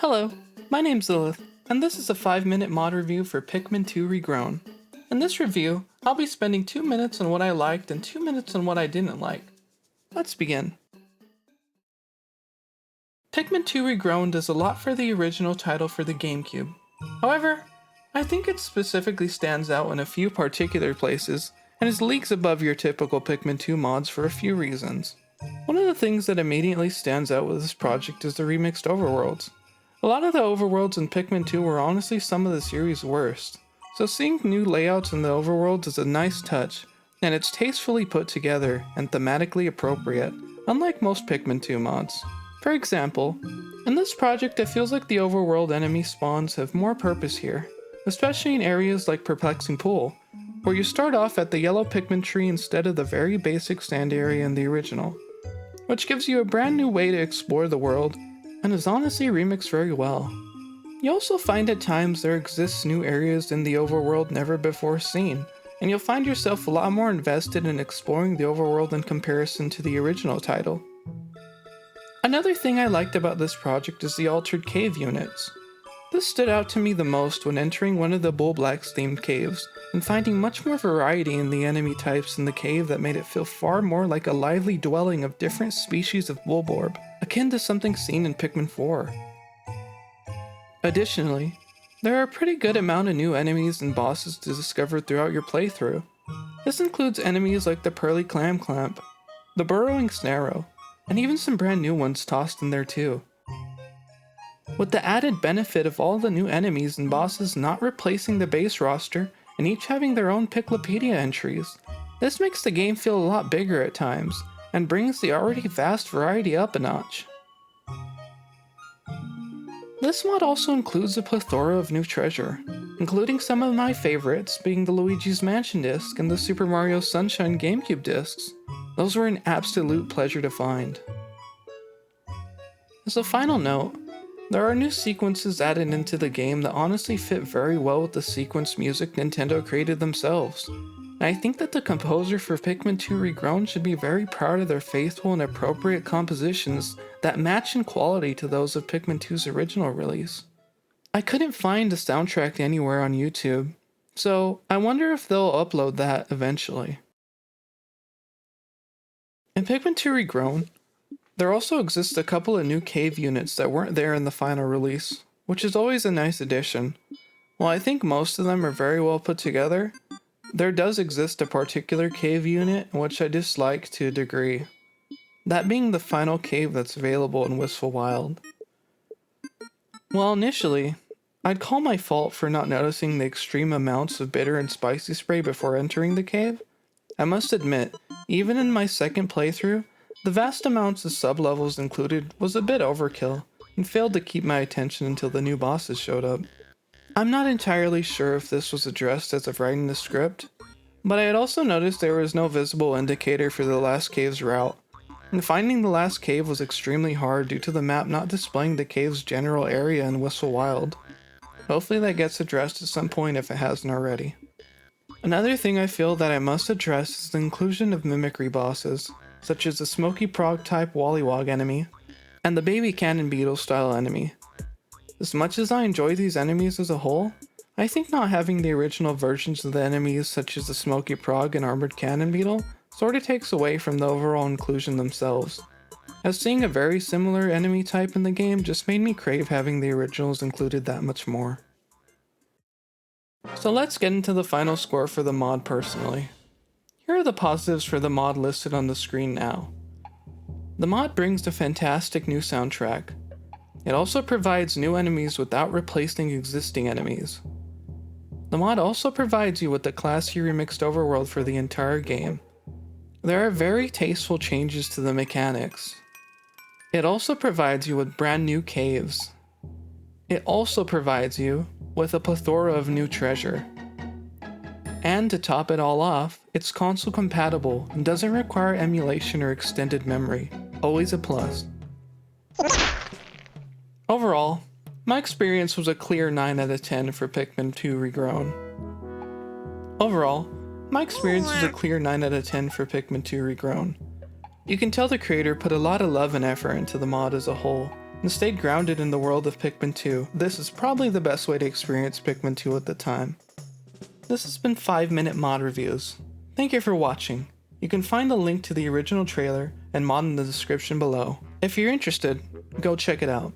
Hello, my name's Lilith, and this is a 5-minute mod review for Pikmin 2 Regrown. In this review, I'll be spending 2 minutes on what I liked and 2 minutes on what I didn't like. Let's begin. Pikmin 2 Regrown does a lot for the original title for the GameCube. However, I think it specifically stands out in a few particular places, and is leagues above your typical Pikmin 2 mods for a few reasons. One of the things that immediately stands out with this project is the remixed overworlds. A lot of the overworlds in Pikmin 2 were honestly some of the series' worst, so seeing new layouts in the overworlds is a nice touch, and it's tastefully put together and thematically appropriate, unlike most Pikmin 2 mods. For example, in this project it feels like the overworld enemy spawns have more purpose here, especially in areas like Perplexing Pool, where you start off at the yellow Pikmin tree instead of the very basic stand area in the original, which gives you a brand new way to explore the world, and is honestly remixed very well. You also find at times there exists new areas in the overworld never before seen, and you'll find yourself a lot more invested in exploring the overworld in comparison to the original title. Another thing I liked about this project is the altered cave units. This stood out to me the most when entering one of the Bull Blacks themed caves, and finding much more variety in the enemy types in the cave that made it feel far more like a lively dwelling of different species of Bulborb, akin to something seen in Pikmin 4. Additionally, there are a pretty good amount of new enemies and bosses to discover throughout your playthrough. This includes enemies like the Pearly Clam Clamp, the Burrowing Snarrow, and even some brand new ones tossed in there too. With the added benefit of all the new enemies and bosses not replacing the base roster and each having their own Piclopedia entries, this makes the game feel a lot bigger at times and brings the already vast variety up a notch. This mod also includes a plethora of new treasure, including some of my favorites being the Luigi's Mansion disc and the Super Mario Sunshine GameCube discs. Those were an absolute pleasure to find. As a final note, there are new sequences added into the game that honestly fit very well with the sequence music Nintendo created themselves, and I think that the composer for Pikmin 2 Regrown should be very proud of their faithful and appropriate compositions that match in quality to those of Pikmin 2's original release. I couldn't find a soundtrack anywhere on YouTube, so I wonder if they'll upload that eventually. In Pikmin 2 Regrown, there also exists a couple of new cave units that weren't there in the final release, which is always a nice addition. While I think most of them are very well put together, there does exist a particular cave unit which I dislike to a degree, that being the final cave that's available in Wistful Wild. Well, initially, I'd call my fault for not noticing the extreme amounts of bitter and spicy spray before entering the cave. I must admit, even in my second playthrough, the vast amounts of sub-levels included was a bit overkill, and failed to keep my attention until the new bosses showed up. I'm not entirely sure if this was addressed as of writing the script, but I had also noticed there was no visible indicator for the last cave's route, and finding the last cave was extremely hard due to the map not displaying the cave's general area in Whistle Wild. Hopefully that gets addressed at some point if it hasn't already. Another thing I feel that I must address is the inclusion of mimicry bosses, such as the Smoky Prog type Wollywog enemy, and the Baby Cannon Beetle style enemy. As much as I enjoy these enemies as a whole, I think not having the original versions of the enemies such as the Smoky Prog and Armored Cannon Beetle sorta takes away from the overall inclusion themselves, as seeing a very similar enemy type in the game just made me crave having the originals included that much more. So let's get into the final score for the mod personally. Here are the positives for the mod listed on the screen now. The mod brings a fantastic new soundtrack. It also provides new enemies without replacing existing enemies. The mod also provides you with the classy remixed overworld for the entire game. There are very tasteful changes to the mechanics. It also provides you with brand new caves. It also provides you with a plethora of new treasure. And to top it all off, it's console compatible and doesn't require emulation or extended memory. Always a plus. Overall, my experience was a clear 9 out of 10 for Pikmin 2 Regrown. You can tell the creator put a lot of love and effort into the mod as a whole, and stayed grounded in the world of Pikmin 2. This is probably the best way to experience Pikmin 2 at the time. This has been 5-minute mod reviews. Thank you for watching. You can find a link to the original trailer and mod in the description below. If you're interested, go check it out.